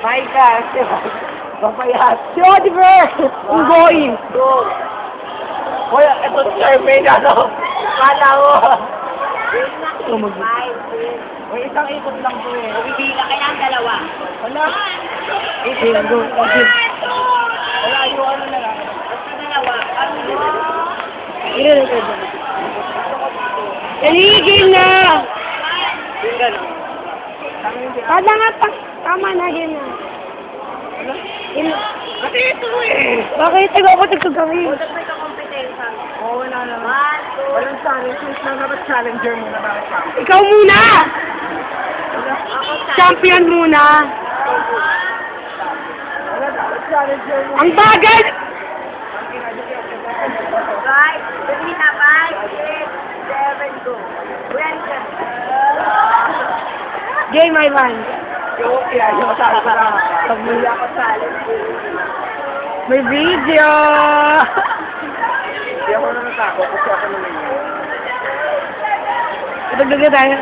My God. Papayat. Si Oliver! Unggoy! Go. Hoy, ito survey na to. Kala ko. Ito mag... Hoy, isang ikot lang to eh. Bibila ka ng dalawa. Wala. Ayun, go. Wala, yung ano na lang. Basta dalawa. Ilan ito? Taligil na! Yung gano'n. Kada nga, tama na yun na. Kasi ito eh. Bakit ako nagkagawin? Huwag may kakompetensya. Oo, wala naman. 1, 2, Walang challenge. Since na dapat challenger muna bakit pa. Ikaw muna! ako sa... Champion muna! Wala dapat challenger muna. Ang bagal! 5, 3 na 5, 6, 7, go. Welcome. Jay, my man. Yung yung sabi ko lang. Pag muli ako challenge. May video! Hindi ako na natakot kasi ako naman yun. Itagdaga tayo.